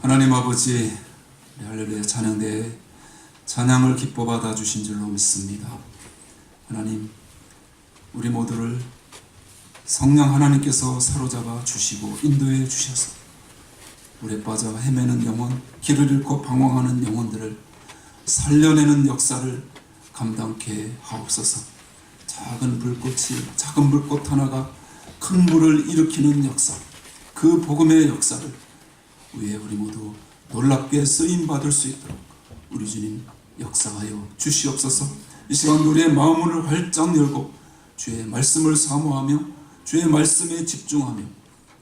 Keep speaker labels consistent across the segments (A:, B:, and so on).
A: 하나님 아버지, 할렐루야 찬양대에 찬양을 기뻐 받아주신 줄로 믿습니다. 하나님, 우리 모두를 성령 하나님께서 사로잡아 주시고 인도해 주셔서 물에 빠져 헤매는 영혼, 길을 잃고 방황하는 영혼들을 살려내는 역사를 감당케 하옵소서. 작은 불꽃 하나가 큰 물을 일으키는 역사, 그 복음의 역사를 위에 우리 모두 놀랍게 쓰임받을 수 있도록 우리 주님 역사하여 주시옵소서. 이 시간 우리의 마음을 활짝 열고 주의 말씀을 사모하며 주의 말씀에 집중하며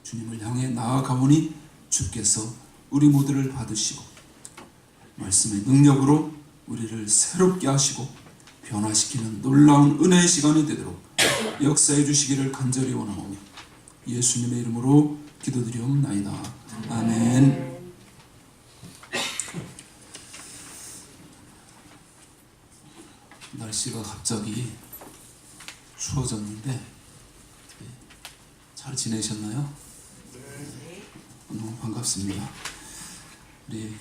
A: 주님을 향해 나아가오니 주께서 우리 모두를 받으시고 말씀의 능력으로 우리를 새롭게 하시고 변화시키는 놀라운 은혜의 시간이 되도록 역사해 주시기를 간절히 원하오며 예수님의 이름으로 기도드리옵나이다. 아멘. 날씨가 갑자기 추워졌는데 잘 지내셨나요? 너무 반갑습니다. 우리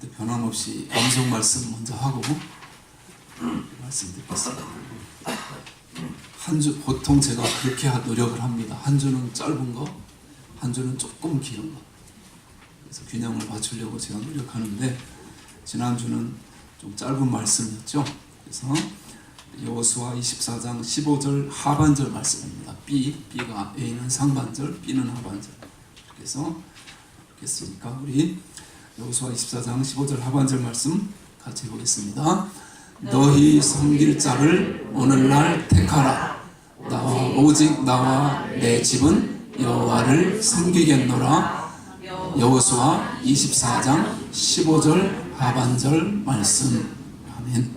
A: 때 변함없이 암송 말씀 먼저 하고 말씀 듣겠습니다. 한 주 보통 제가 그렇게 노력을 합니다. 한 주는 짧은 거, 한 주는 조금 긴 거. 그래서 균형을 맞추려고 제가 노력하는데 지난주는 좀 짧은 말씀이었죠. 그래서 여호수아 24장 15절 하반절 말씀입니다. B가 A는 상반절, B는 하반절. 그래서 했으니까 우리 여호수아 24장 15절 하반절 말씀 같이 해보겠습니다. 너희 섬길 자를 오늘날 택하라. 오직 나와 내 집은 여호와를 섬기겠노라. 여호수아 24장 15절 하반절 말씀. 아멘.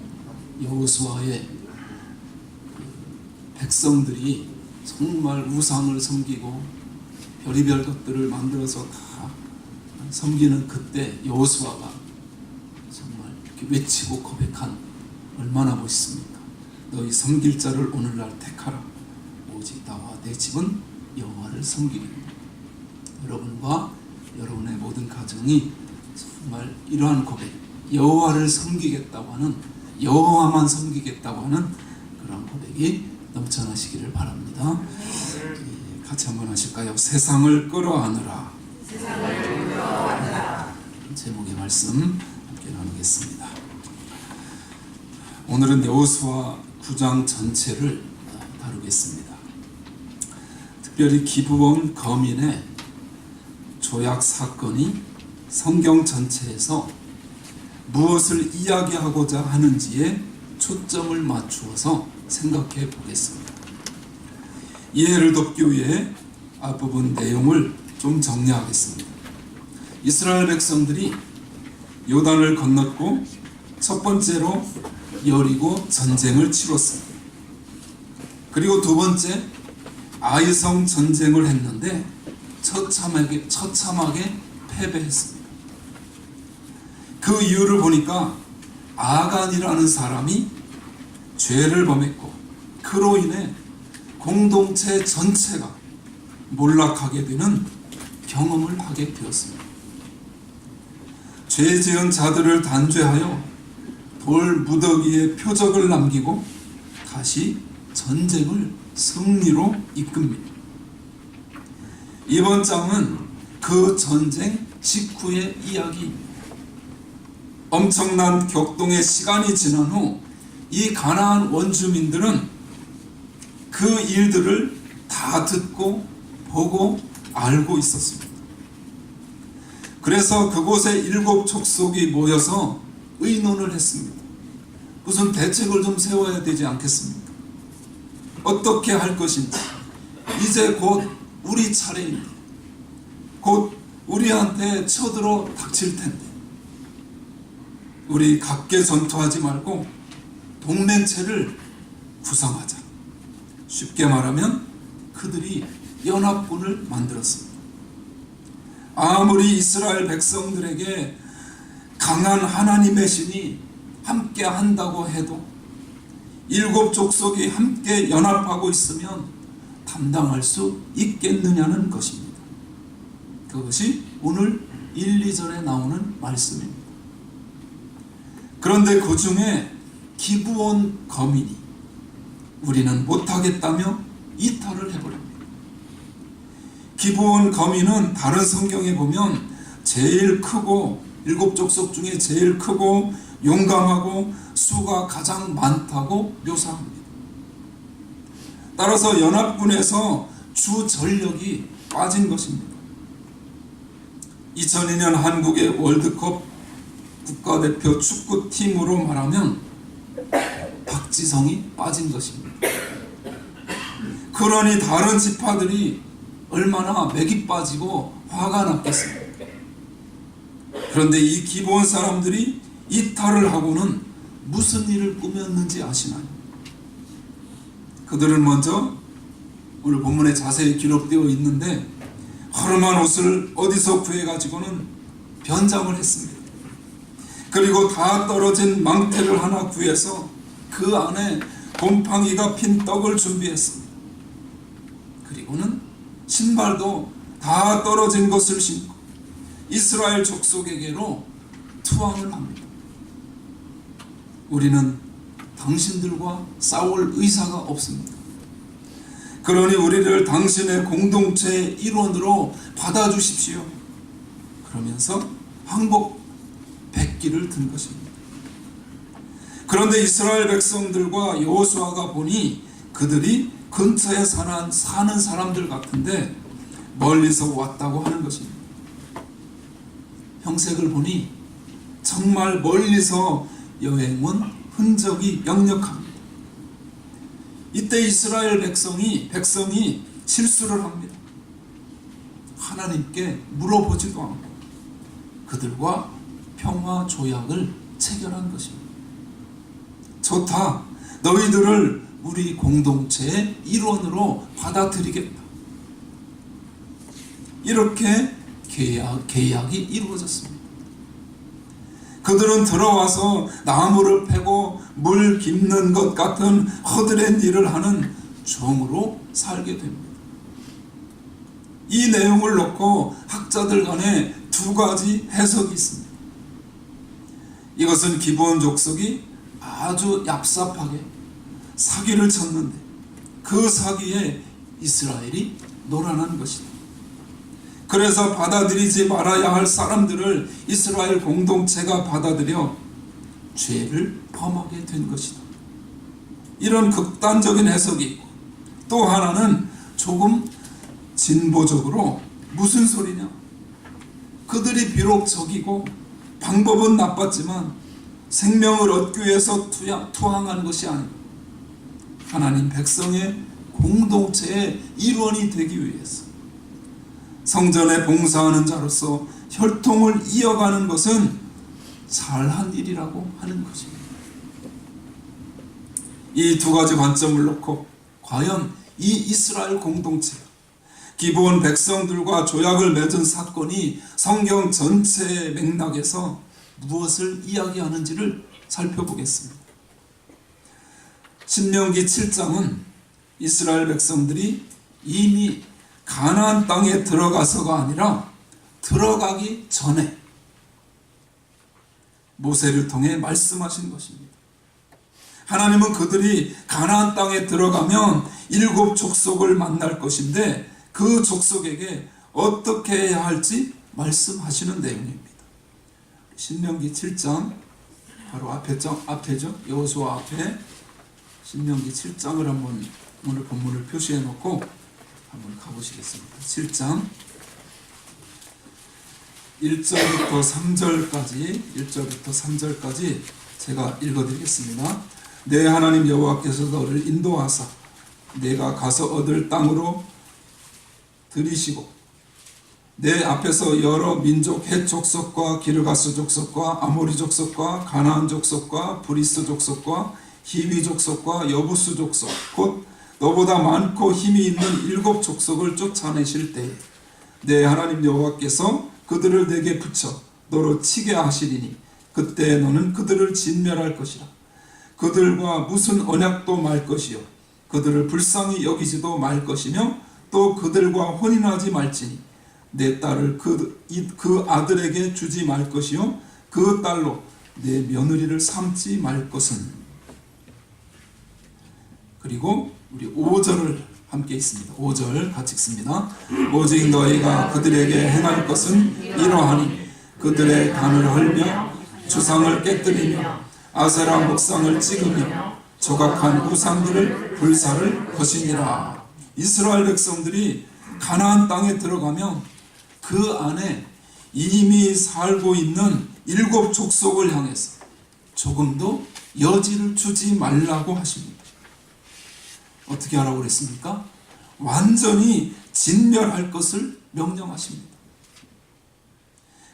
A: 여호수아의 백성들이 정말 우상을 섬기고 별의별 것들을 만들어서 다 섬기는 그때 여호수아가 정말 이렇게 외치고 고백한 얼마나 멋있습니까? 너희 섬길 자를 오늘날 택하라. 오직 나와 내 집은 여호와를 섬기겠노라. 여러분과 여러분의 모든 가정이 정말 이러한 고백, 여호와를 섬기겠다고 하는, 여호와만 섬기겠다고 하는 그런 고백이 넘쳐나시기를 바랍니다. 같이 한번 하실까요? 세상을 끌어안으라. 제목의 말씀 함께 나누겠습니다. 오늘은 여호수아 9장 전체를 다루겠습니다. 특별히 기브온 거민의 조약 사건이 성경 전체에서 무엇을 이야기하고자 하는지에 초점을 맞추어서 생각해 보겠습니다. 이해를 돕기 위해 앞부분 내용을 좀 정리하겠습니다. 이스라엘 백성들이 요단을 건넜고 첫 번째로 여리고 전쟁을 치렀습니다. 그리고 두 번째 아이성 전쟁을 했는데 처참하게 패배했습니다. 그 이유를 보니까 아간이라는 사람이 죄를 범했고 그로 인해 공동체 전체가 몰락하게 되는 경험을 하게 되었습니다. 죄 지은 자들을 단죄하여 돌 무더기에 표적을 남기고 다시 전쟁을 승리로 이끕니다. 이번 장은 그 전쟁 직후의 이야기입니다. 엄청난 격동의 시간이 지난 후 이 가나안 원주민들은 그 일들을 다 듣고 보고 알고 있었습니다. 그래서 그곳에 7 족속이 모여서 의논을 했습니다. 무슨 대책을 좀 세워야 되지 않겠습니까? 어떻게 할 것인지. 이제 곧 우리 차례인데, 곧 우리한테 쳐들어 닥칠 텐데 우리 각계 전투하지 말고 동맹체를 구성하자. 쉽게 말하면 그들이 연합군을 만들었습니다. 아무리 이스라엘 백성들에게 강한 하나님의 신이 함께 한다고 해도 7 족속이 함께 연합하고 있으면 감당할 수 있겠느냐는 것입니다. 그것이 오늘 1, 2절에 나오는 말씀입니다. 그런데 그 중에 기브온 거민이 우리는 못하겠다며 이탈을 해버립니다. 기브온 거민은 다른 성경에 보면 제일 크고 7족속 중에 제일 크고 용감하고 수가 가장 많다고 묘사합니다. 따라서 연합군에서 주 전력이 빠진 것입니다. 2002년 한국의 월드컵 국가대표 축구팀으로 말하면 박지성이 빠진 것입니다. 그러니 다른 지파들이 얼마나 맥이 빠지고 화가 났겠습니까? 그런데 이 기브온 사람들이 이탈을 하고는 무슨 일을 꾸몄는지 아시나요? 그들은 먼저 오늘 본문에 자세히 기록되어 있는데 허름한 옷을 어디서 구해가지고는 변장을 했습니다. 그리고 다 떨어진 망태를 하나 구해서 그 안에 곰팡이가 핀 떡을 준비했습니다. 그리고는 신발도 다 떨어진 것을 신고 이스라엘 족속에게로 투항을 합니다. 우리는 당신들과 싸울 의사가 없습니다. 그러니 우리를 당신의 공동체의 일원으로 받아주십시오. 그러면서 항복 100기를 든 것입니다. 그런데 이스라엘 백성들과 여호수아가 보니 그들이 근처에 사는 사람들 같은데 멀리서 왔다고 하는 것입니다. 형색을 보니 정말 멀리서 여행 온 흔적이 역력합니다. 이때 이스라엘 백성이 실수를 합니다. 하나님께 물어보지도 않고 그들과 평화 조약을 체결한 것입니다. 좋다. 너희들을 우리 공동체의 일원으로 받아들이겠다. 이렇게 계약이 이루어졌습니다. 그들은 들어와서 나무를 패고 물 깁는 것 같은 허드렛 일을 하는 종으로 살게 됩니다. 이 내용을 놓고 학자들 간에 두 가지 해석이 있습니다. 이것은 기브온 족속이 아주 얍삽하게 사기를 쳤는데 그 사기에 이스라엘이 놀아난 것이다. 그래서 받아들이지 말아야 할 사람들을 이스라엘 공동체가 받아들여 죄를 범하게 된 것이다. 이런 극단적인 해석이 있고 또 하나는 조금 진보적으로 무슨 소리냐? 그들이 비록 적이고 방법은 나빴지만 생명을 얻기 위해서 투항한 것이 아니고 하나님 백성의 공동체의 일원이 되기 위해서 성전에 봉사하는 자로서 혈통을 이어가는 것은 잘한 일이라고 하는 것입니다. 이 두 가지 관점을 놓고 과연 이 이스라엘 공동체가 기브온 백성들과 조약을 맺은 사건이 성경 전체의 맥락에서 무엇을 이야기하는지를 살펴보겠습니다. 신명기 7장은 이스라엘 백성들이 이미 가나안 땅에 들어가서가 아니라 들어가기 전에 모세를 통해 말씀하신 것입니다. 하나님은 그들이 가나안 땅에 들어가면 7 족속을 만날 것인데 그 족속에게 어떻게 해야 할지 말씀하시는 내용입니다. 신명기 7장 바로 앞에죠. 여호수아 앞에 신명기 7장을 한번 오늘 본문을 표시해 놓고 한번 가보시겠습니다. 7장 1절부터 3절까지 제가 읽어드리겠습니다. 내 하나님 여호와께서 너를 인도하사 내가 가서 얻을 땅으로 들이시고 내 앞에서 여러 민족 헷 족속과 기르가스 족속과 아모리 족속과 가나안 족속과 브리스 족속과 히위 족속과 여부스 족속 곧 너보다 많고 힘이 있는 7 족속을 쫓아내실 때에 내 하나님 여호와께서 그들을 내게 붙여 너로 치게 하시리니 그때 너는 그들을 진멸할 것이라. 그들과 무슨 언약도 말 것이요 그들을 불쌍히 여기지도 말 것이며 또 그들과 혼인하지 말지니 내 딸을 그 아들에게 주지 말 것이요 그 딸로 내 며느리를 삼지 말 것은. 그리고 우리 5절을 함께 있습니다. 5절 같이 읽습니다. 오직 너희가 그들에게 행할 것은 이러하니 그들의 단을 헐며 주상을 깨뜨리며 아세라 목상을 찍으며 조각한 우상들을 불사를 것이니라. 이스라엘 백성들이 가나안 땅에 들어가면 그 안에 이미 살고 있는 7 족속을 향해서 조금도 여지를 주지 말라고 하십니다. 어떻게 하라고 그랬습니까? 완전히 진멸할 것을 명령하십니다.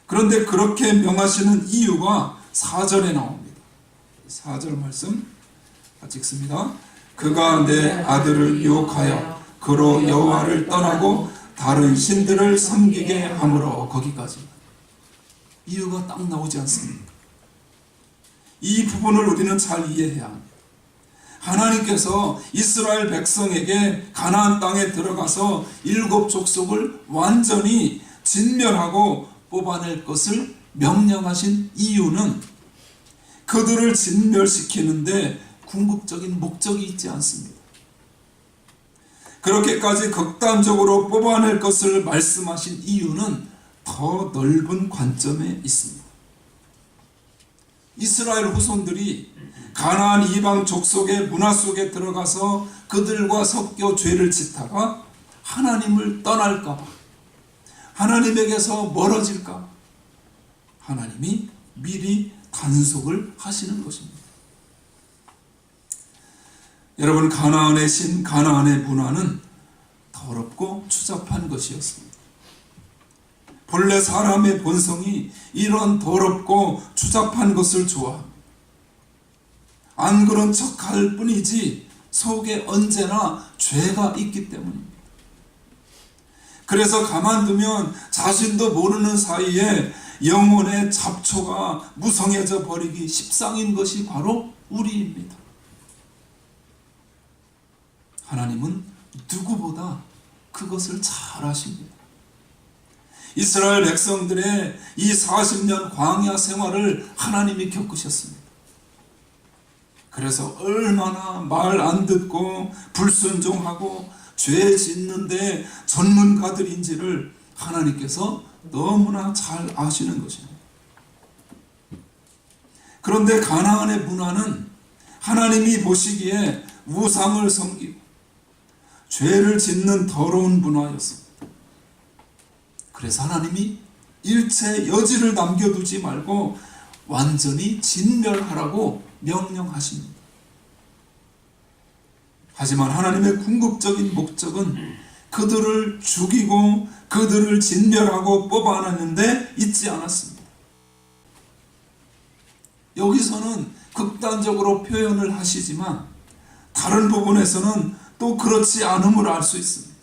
A: 그런데 그렇게 명하시는 이유가 4절에 나옵니다. 4절 말씀 같이 읽습니다. 그가 내 아들을 유혹하여 그로 여호와를 떠나고 다른 신들을 섬기게 함으로. 거기까지. 이유가 딱 나오지 않습니까? 이 부분을 우리는 잘 이해해야 합니다. 하나님께서 이스라엘 백성에게 가나안 땅에 들어가서 7 족속을 완전히 진멸하고 뽑아낼 것을 명령하신 이유는 그들을 진멸시키는데 궁극적인 목적이 있지 않습니다. 그렇게까지 극단적으로 뽑아낼 것을 말씀하신 이유는 더 넓은 관점에 있습니다. 이스라엘 후손들이 가나안 이방 족속의 문화 속에 들어가서 그들과 섞여 죄를 짓다가 하나님을 떠날까 봐, 하나님에게서 멀어질까 봐 하나님이 미리 단속을 하시는 것입니다. 여러분, 가나안의 신, 가나안의 문화는 더럽고 추잡한 것이었습니다. 본래 사람의 본성이 이런 더럽고 추잡한 것을 좋아합니다. 안 그런 척할 뿐이지 속에 언제나 죄가 있기 때문입니다. 그래서 가만두면 자신도 모르는 사이에 영혼의 잡초가 무성해져 버리기 십상인 것이 바로 우리입니다. 하나님은 누구보다 그것을 잘 아십니다. 이스라엘 백성들의 이 40년 광야 생활을 하나님이 겪으셨습니다. 그래서 얼마나 말 안 듣고 불순종하고 죄 짓는데 전문가들인지를 하나님께서 너무나 잘 아시는 것입니다. 그런데 가나안의 문화는 하나님이 보시기에 우상을 섬기고 죄를 짓는 더러운 문화였습니다. 그래서 하나님이 일체 여지를 남겨두지 말고 완전히 진멸하라고 명령하십니다. 하지만 하나님의 궁극적인 목적은 그들을 죽이고 그들을 진멸하고 뽑아내는데 있지 않았습니다. 여기서는 극단적으로 표현을 하시지만 다른 부분에서는 또 그렇지 않음을 알 수 있습니다.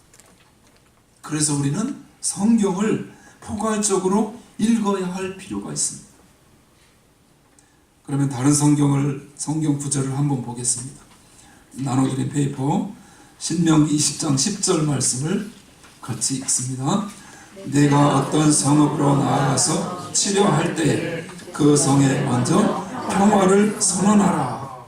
A: 그래서 우리는 성경을 포괄적으로 읽어야 할 필요가 있습니다. 그러면 다른 성경 구절을 한번 보겠습니다. 나눠드린 페이퍼 신명기 20장 10절 말씀을 같이 읽습니다. 내가 어떤 성읍으로 나아가서 치려할 때에 그 성에 먼저 평화를 선언하라.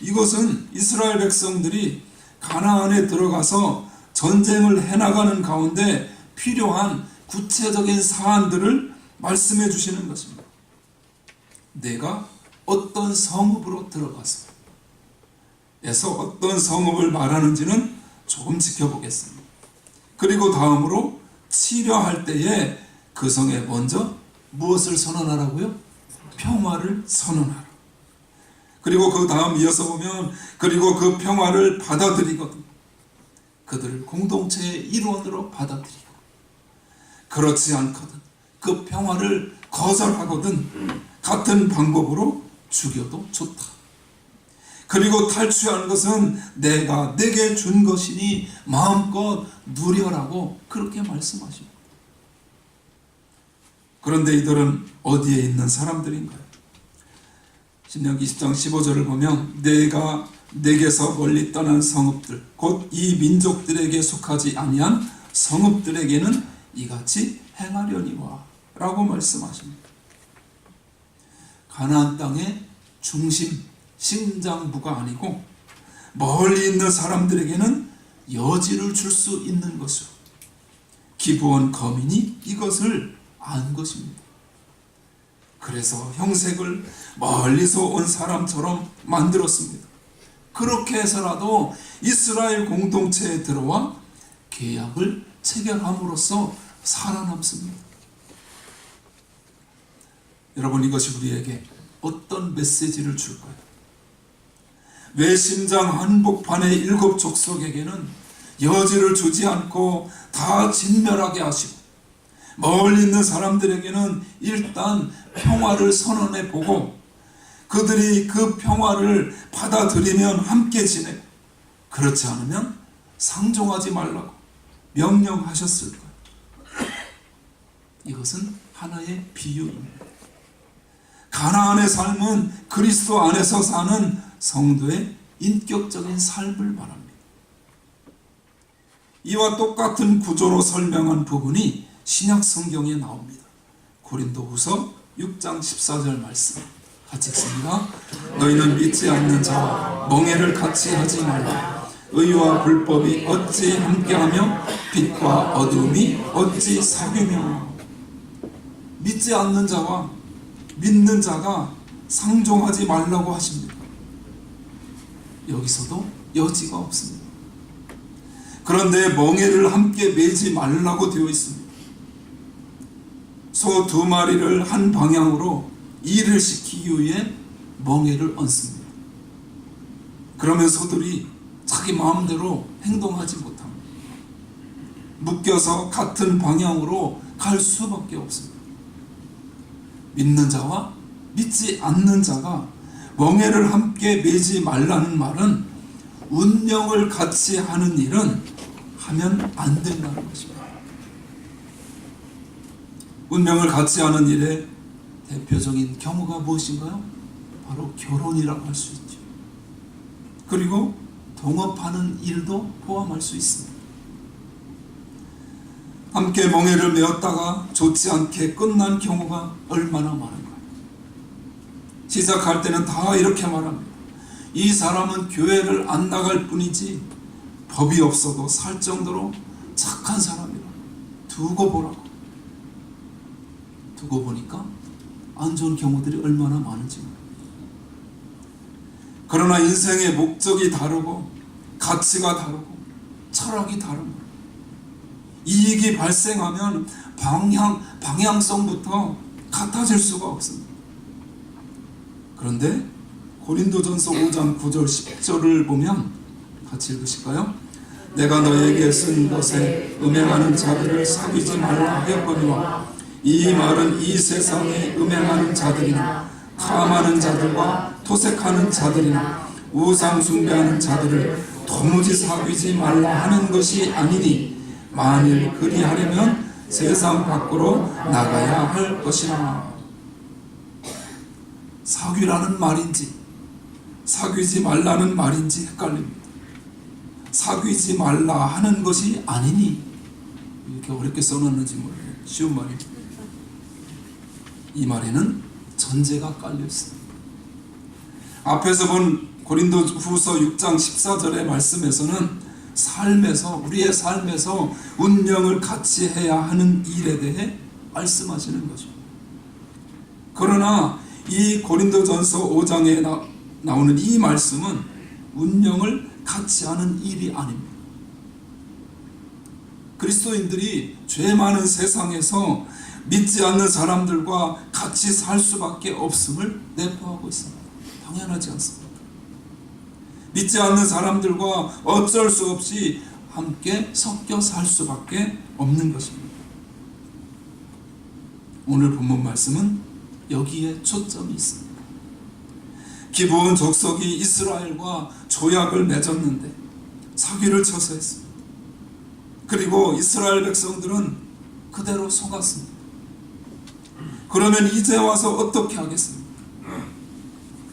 A: 이것은 이스라엘 백성들이 가나안에 들어가서 전쟁을 해나가는 가운데 필요한 구체적인 사안들을 말씀해 주시는 것입니다. 내가 어떤 성읍으로 들어가서 어떤 성읍을 말하는지는 조금 지켜보겠습니다. 그리고 다음으로 치려할 때에 그 성에 먼저 무엇을 선언하라고요? 평화를 선언하라. 그리고 그 다음 이어서 보면 그리고 그 평화를 받아들이거든 그들을 공동체의 일원으로 받아들이고 그렇지 않거든 그 평화를 거절하거든 같은 방법으로 죽여도 좋다. 그리고 탈취한 것은 내가 내게 준 것이니 마음껏 누려라고 그렇게 말씀하십니다. 그런데 이들은 어디에 있는 사람들인가요? 신명기 20장 15절을 보면 내가 내게서 멀리 떠난 성읍들 곧 이 민족들에게 속하지 아니한 성읍들에게는 이같이 행하려니와 라고 말씀하십니다. 가나안 땅의 중심 심장부가 아니고 멀리 있는 사람들에게는 여지를 줄 수 있는 것으로 기브온 거민이 이것을 안 것입니다. 그래서 형색을 멀리서 온 사람처럼 만들었습니다. 그렇게 해서라도 이스라엘 공동체에 들어와 계약을 체결함으로써 살아남습니다. 여러분, 이것이 우리에게 어떤 메시지를 줄까요? 왜 심장 한복판의 7 족속에게는 여지를 주지 않고 다 진멸하게 하시고 멀리 있는 사람들에게는 일단 평화를 선언해 보고 그들이 그 평화를 받아들이면 함께 지내고 그렇지 않으면 상종하지 말라고 명령하셨을까요? 이것은 하나의 비유입니다. 가나안의 삶은 그리스도 안에서 사는 성도의 인격적인 삶을 말합니다. 이와 똑같은 구조로 설명한 부분이 신약 성경에 나옵니다. 고린도후서 6장 14절 말씀 같이 읽습니다. 너희는 믿지 않는 자와 멍에를 같이 하지 말라. 의와 불법이 어찌 함께하며 빛과 어둠이 어찌 사귀며. 믿지 않는 자와 믿는 자가 상종하지 말라고 하십니다. 여기서도 여지가 없습니다. 그런데 멍에를 함께 매지 말라고 되어 있습니다. 소 2마리를 한 방향으로 일을 시키기 위해 멍에를 얹습니다. 그러면 소들이 자기 마음대로 행동하지 못합니다. 묶여서 같은 방향으로 갈 수밖에 없습니다. 믿는 자와 믿지 않는 자가 멍에를 함께 매지 말라는 말은 운명을 같이 하는 일은 하면 안 된다는 것입니다. 운명을 같이 하는 일의 대표적인 경우가 무엇인가요? 바로 결혼이라고 할 수 있죠. 그리고 동업하는 일도 포함할 수 있습니다. 함께 멍에를 메었다가 좋지 않게 끝난 경우가 얼마나 많은가요? 시작할 때는 다 이렇게 말합니다. 이 사람은 교회를 안 나갈 뿐이지 법이 없어도 살 정도로 착한 사람이라 두고 보라고. 두고 보니까 안 좋은 경우들이 얼마나 많은지. 그러나 인생의 목적이 다르고 가치가 다르고 철학이 다른 거예요. 이익이 발생하면 방향성부터 같아질 수가 없습니다. 그런데 고린도전서 5장 9절 10절을 보면 같이 읽으실까요? 내가 너에게 쓴 것에 음행하는 자들을 사귀지 말라 하였거니와 이 말은 이 세상에 음행하는 자들이나 탐하는 자들과 토색하는 자들이나 우상 숭배하는 자들을 도무지 사귀지 말라 하는 것이 아니니 만일 그리하려면 세상 밖으로 나가야 할 것이라. 사귀라는 말인지 사귀지 말라는 말인지 헷갈립니다. 사귀지 말라 하는 것이 아니니, 이렇게 어렵게 써놨는지 모르겠어요. 쉬운 말입니다. 이 말에는 전제가 깔려 있습니다. 앞에서 본 고린도후서 6장 14절의 말씀에서는 우리의 삶에서 운명을 같이 해야 하는 일에 대해 말씀하시는 거죠. 그러나 이 고린도전서 5장에 나오는 이 말씀은 운명을 같이 하는 일이 아닙니다. 그리스도인들이 죄 많은 세상에서 믿지 않는 사람들과 같이 살 수밖에 없음을 내포하고 있습니다. 당연하지 않습니다. 믿지 않는 사람들과 어쩔 수 없이 함께 섞여 살 수밖에 없는 것입니다. 오늘 본문 말씀은 여기에 초점이 있습니다. 기브온 족속이 이스라엘과 조약을 맺었는데 사기를 쳐서 했습니다. 그리고 이스라엘 백성들은 그대로 속았습니다. 그러면 이제 와서 어떻게 하겠습니까?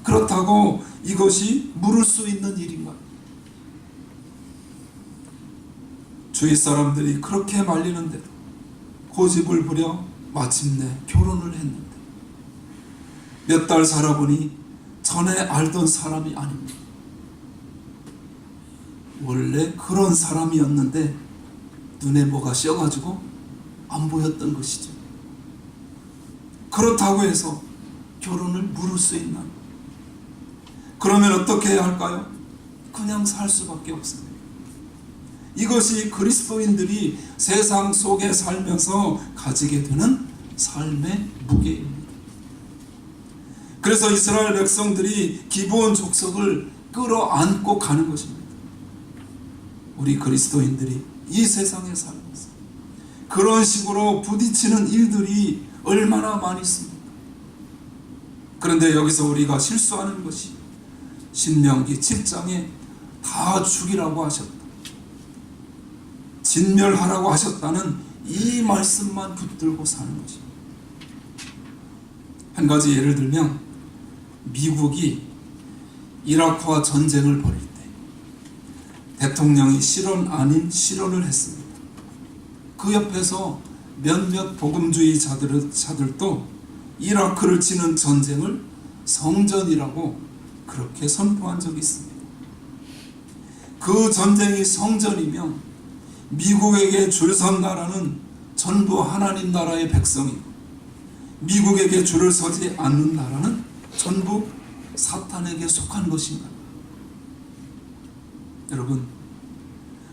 A: 그렇다고 이것이 물을 수 있는 일인가요? 주위 사람들이 그렇게 말리는데도 고집을 부려 마침내 결혼을 했는데 몇 달 살아보니 전에 알던 사람이 아닙니다. 원래 그런 사람이었는데 눈에 뭐가 씌어가지고 안 보였던 것이죠. 그렇다고 해서 결혼을 물을 수 있나요? 그러면 어떻게 해야 할까요? 그냥 살 수밖에 없습니다. 이것이 그리스도인들이 세상 속에 살면서 가지게 되는 삶의 무게입니다. 그래서 이스라엘 백성들이 기브온 족속을 끌어안고 가는 것입니다. 우리 그리스도인들이 이 세상에 살면서 그런 식으로 부딪히는 일들이 얼마나 많이 있습니까? 그런데 여기서 우리가 실수하는 것이 신명기 7장에 다 죽이라고 하셨다, 진멸하라고 하셨다는 이 말씀만 붙들고 사는 것입니다. 한 가지 예를 들면 미국이 이라크와 전쟁을 벌일 때 대통령이 실언 아닌 실언을 했습니다. 그 옆에서 몇몇 복음주의자들도 이라크를 치는 전쟁을 성전이라고 그렇게 선포한 적이 있습니다. 그 전쟁이 성전이면 미국에게 줄 선 나라는 전부 하나님 나라의 백성이고 미국에게 줄을 서지 않는 나라는 전부 사탄에게 속한 것인가? 여러분,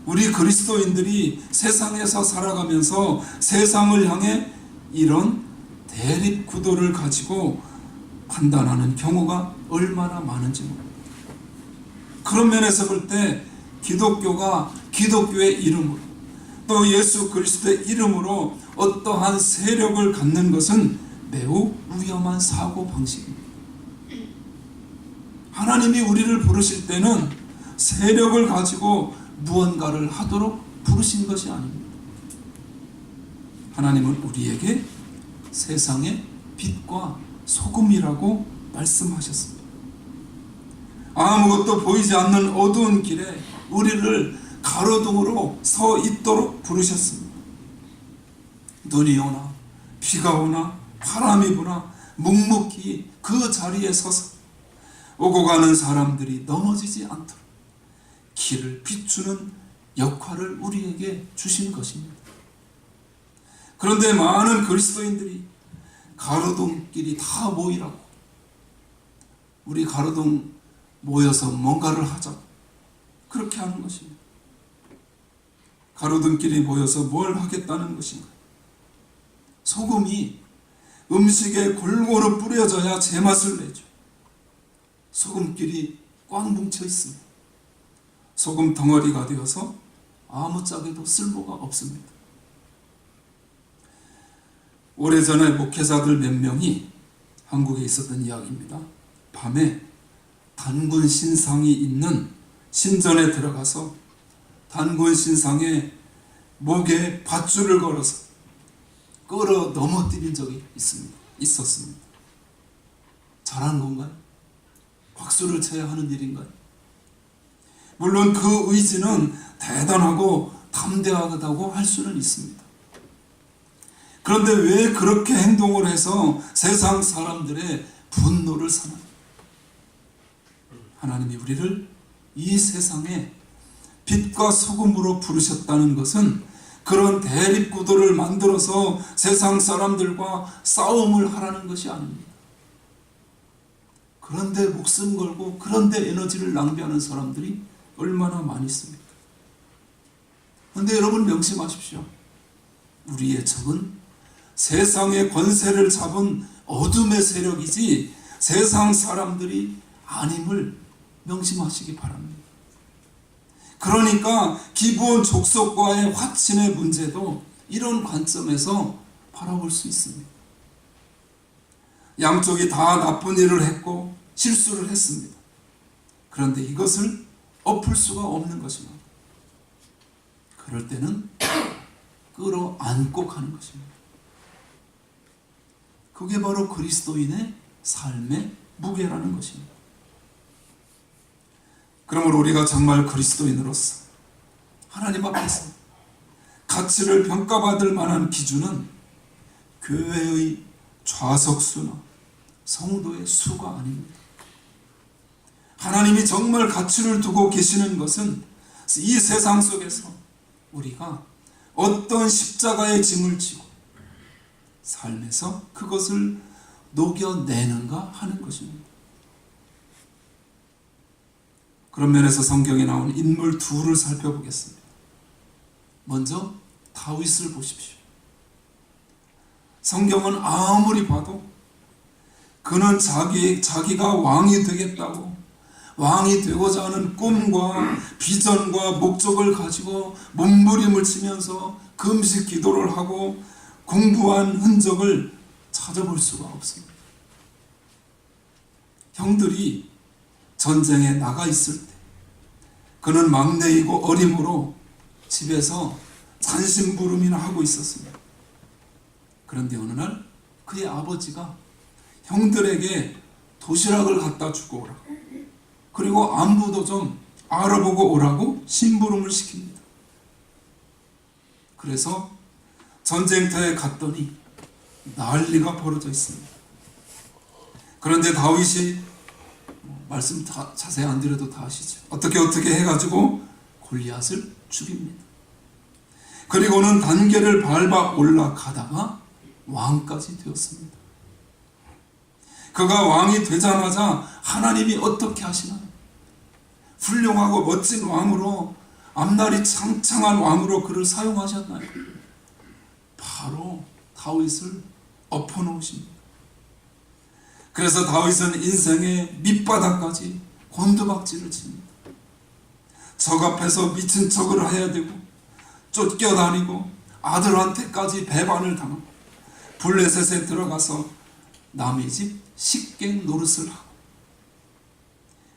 A: 우리 그리스도인들이 세상에서 살아가면서 세상을 향해 이런 대립 구도를 가지고 판단하는 경우가 얼마나 많은지 모릅니다. 그런 면에서 볼 때 기독교가 기독교의 이름으로 또 예수 그리스도의 이름으로 어떠한 세력을 갖는 것은 매우 위험한 사고 방식입니다. 하나님이 우리를 부르실 때는 세력을 가지고 무언가를 하도록 부르신 것이 아닙니다. 하나님은 우리에게 세상의 빛과 소금이라고 말씀하셨습니다. 아무것도 보이지 않는 어두운 길에 우리를 가로등으로 서 있도록 부르셨습니다. 눈이 오나 비가 오나 바람이 부나 묵묵히 그 자리에 서서 오고 가는 사람들이 넘어지지 않도록 길을 비추는 역할을 우리에게 주신 것입니다. 그런데 많은 그리스도인들이 가로등길이 다 모이라고, 우리 가로등 모여서 뭔가를 하자, 그렇게 하는 것입니다. 가로등길이 모여서 뭘 하겠다는 것인가? 소금이 음식에 골고루 뿌려져야 제맛을 내죠. 소금길이 꽉 뭉쳐 있습니다. 소금 덩어리가 되어서 아무짝에도 쓸모가 없습니다. 오래전에 목회자들 몇 명이 한국에 있었던 이야기입니다. 밤에 단군 신상이 있는 신전에 들어가서 단군 신상의 목에 밧줄을 걸어서 끌어 넘어뜨린 적이 있었습니다. 잘한 건가요? 박수를 쳐야 하는 일인가요? 물론 그 의지는 대단하고 담대하다고 할 수는 있습니다. 그런데 왜 그렇게 행동을 해서 세상 사람들의 분노를 사나요? 하나님이 우리를 이 세상에 빛과 소금으로 부르셨다는 것은 그런 대립구도를 만들어서 세상 사람들과 싸움을 하라는 것이 아닙니다. 그런데 목숨 걸고 그런데 에너지를 낭비하는 사람들이 얼마나 많이 있습니까? 그런데 여러분 명심하십시오. 우리의 적은 세상의 권세를 잡은 어둠의 세력이지 세상 사람들이 아님을 명심하시기 바랍니다. 그러니까 기브온 족속과의 화친의 문제도 이런 관점에서 바라볼 수 있습니다. 양쪽이 다 나쁜 일을 했고 실수를 했습니다. 그런데 이것을 엎을 수가 없는 것입니다. 그럴 때는 끌어안고 가는 것입니다. 그게 바로 그리스도인의 삶의 무게라는 것입니다. 그러므로 우리가 정말 그리스도인으로서 하나님 앞에서 가치를 평가받을 만한 기준은 교회의 좌석수나 성도의 수가 아닙니다. 하나님이 정말 가치를 두고 계시는 것은 이 세상 속에서 우리가 어떤 십자가의 짐을 지고 삶에서 그것을 녹여내는가 하는 것입니다. 그런 면에서 성경에 나온 인물 둘을 살펴보겠습니다. 먼저 다윗을 보십시오. 성경은 아무리 봐도 그는 자기가 왕이 되겠다고, 왕이 되고자 하는 꿈과 비전과 목적을 가지고 몸부림을 치면서 금식 기도를 하고 공부한 흔적을 찾아볼 수가 없습니다. 형들이 전쟁에 나가 있을 때 그는 막내이고 어림으로 집에서 잔심부름이나 하고 있었습니다. 그런데 어느 날 그의 아버지가 형들에게 도시락을 갖다 주고 오라고, 그리고 안부도 좀 알아보고 오라고 심부름을 시킵니다. 그래서 전쟁터에 갔더니 난리가 벌어져 있습니다. 그런데 다윗이 말씀 다 자세히 안 드려도 다 아시죠. 어떻게 해가지고 골리앗을 죽입니다. 그리고는 단계를 밟아 올라가다가 왕까지 되었습니다. 그가 왕이 되자마자 하나님이 어떻게 하시나요? 훌륭하고 멋진 왕으로, 앞날이 창창한 왕으로 그를 사용하셨나요? 바로 다윗을 엎어놓으십니다. 그래서 다윗은 인생의 밑바닥까지 곤두박질을 칩니다. 적 앞에서 미친 척을 해야 되고, 쫓겨다니고, 아들한테까지 배반을 당하고, 블레셋에 들어가서 남의 집 식객 노릇을 하고,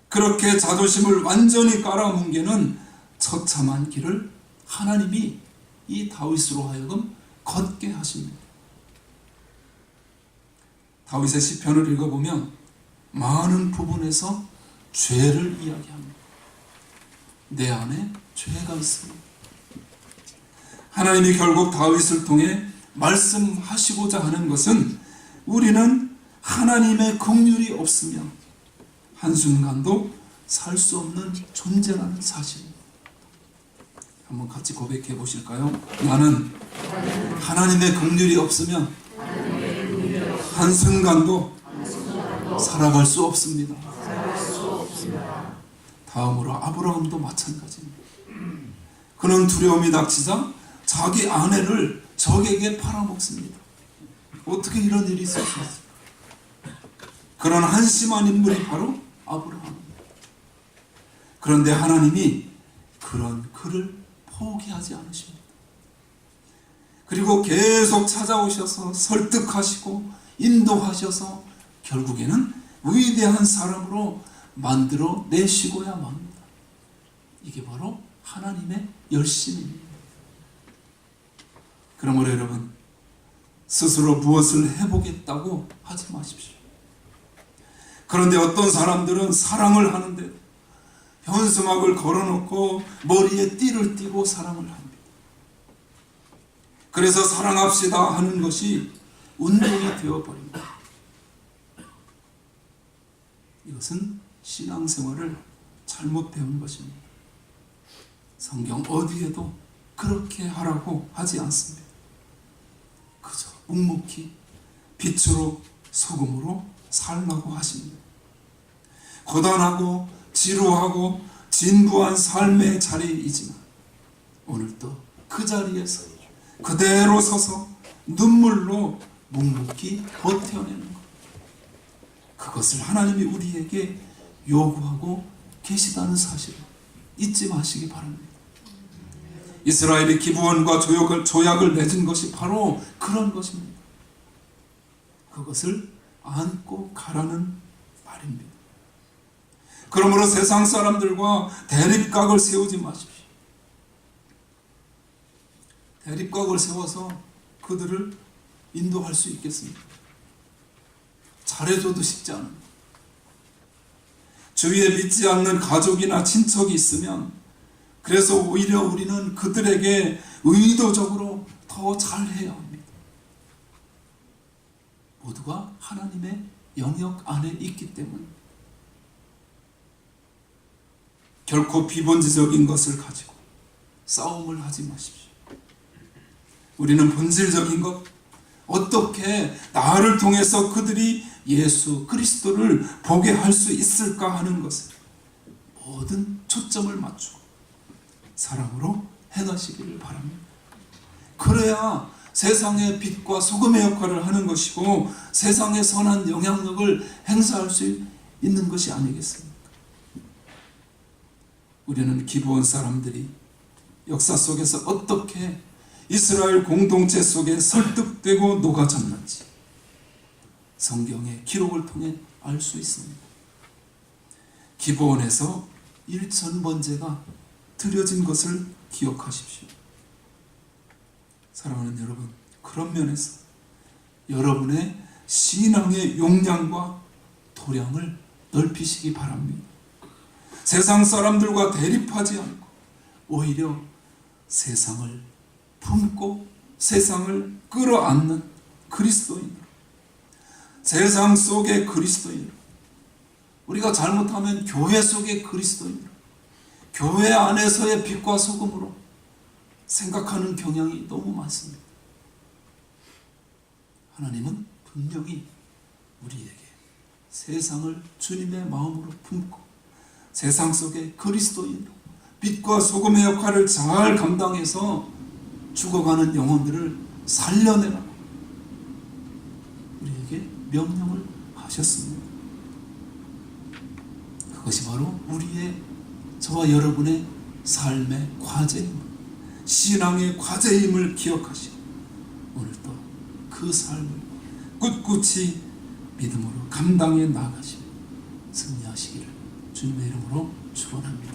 A: 그렇게 자존심을 완전히 깔아뭉개는 처참한 길을 하나님이 이 다윗으로 하여금 걷게 하십니다. 다윗의 시편을 읽어보면 많은 부분에서 죄를 이야기합니다. 내 안에 죄가 있습니다. 하나님이 결국 다윗을 통해 말씀하시고자 하는 것은 우리는 하나님의 긍휼이 없으면 한순간도 살 수 없는 존재라는 사실입니다. 한번 같이 고백해 보실까요? 나는 하나님의 긍휼이 없으면 한순간도 살아갈 수 없습니다. 다음으로 아브라함도 마찬가지입니다. 그는 두려움이 닥치자 자기 아내를 적에게 팔아먹습니다. 어떻게 이런 일이 있을 수 있을까? 그런 한심한 인물이 바로 아브라함입니다. 그런데 하나님이 그런 그를 포기하지 않으십니다. 그리고 계속 찾아오셔서 설득하시고 인도하셔서 결국에는 위대한 사람으로 만들어 내시고야 맙니다. 이게 바로 하나님의 열심입니다. 그러므로 여러분, 스스로 무엇을 해보겠다고 하지 마십시오. 그런데 어떤 사람들은 사랑을 하는데 현수막을 걸어놓고 머리에 띠를 띠고 사랑을 합니다. 그래서 사랑합시다 하는 것이 운동이 되어버립니다. 이것은 신앙생활을 잘못 배운 것입니다. 성경 어디에도 그렇게 하라고 하지 않습니다. 그저 묵묵히 빛으로 소금으로 살라고 하십니다. 고단하고 지루하고 진부한 삶의 자리이지만 오늘도 그 자리에서 그대로 서서 눈물로 묵묵히 버텨내는 것, 그것을 하나님이 우리에게 요구하고 계시다는 사실을 잊지 마시기 바랍니다. 이스라엘이 기브온과 조약을 맺은 것이 바로 그런 것입니다. 그것을 안고 가라는 말입니다. 그러므로 세상 사람들과 대립각을 세우지 마십시오. 대립각을 세워서 그들을 인도할 수 있겠습니까? 잘해줘도 쉽지 않습니다. 주위에 믿지 않는 가족이나 친척이 있으면 그래서 오히려 우리는 그들에게 의도적으로 더 잘해야 합니다. 모두가 하나님의 영역 안에 있기 때문입니다. 결코 비본질적인 것을 가지고 싸움을 하지 마십시오. 우리는 본질적인 것, 어떻게 나를 통해서 그들이 예수 그리스도를 보게 할 수 있을까 하는 것에 모든 초점을 맞추고 사랑으로 행하시기를 바랍니다. 그래야 세상의 빛과 소금의 역할을 하는 것이고 세상에 선한 영향력을 행사할 수 있는 것이 아니겠습니까? 우리는 기브온 사람들이 역사 속에서 어떻게 이스라엘 공동체 속에 설득되고 녹아졌는지 성경의 기록을 통해 알 수 있습니다. 기브온에서 1000번제가 드려진 것을 기억하십시오. 사랑하는 여러분, 그런 면에서 여러분의 신앙의 용량과 도량을 넓히시기 바랍니다. 세상 사람들과 대립하지 않고 오히려 세상을 품고 세상을 끌어안는 그리스도인으로, 세상 속의 그리스도인으로, 우리가 잘못하면 교회 속의 그리스도인으로, 교회 안에서의 빛과 소금으로 생각하는 경향이 너무 많습니다. 하나님은 분명히 우리에게 세상을 주님의 마음으로 품고 세상 속의 그리스도인으로 빛과 소금의 역할을 잘 감당해서 죽어가는 영혼들을 살려내라고 우리에게 명령을 하셨습니다. 그것이 바로 우리의, 저와 여러분의 삶의 과제입니다. 신앙의 과제임을 기억하시고 오늘도 그 삶을 꿋꿋이 믿음으로 감당해 나가시고 승리하시기를 주님의 이름으로 축원합니다.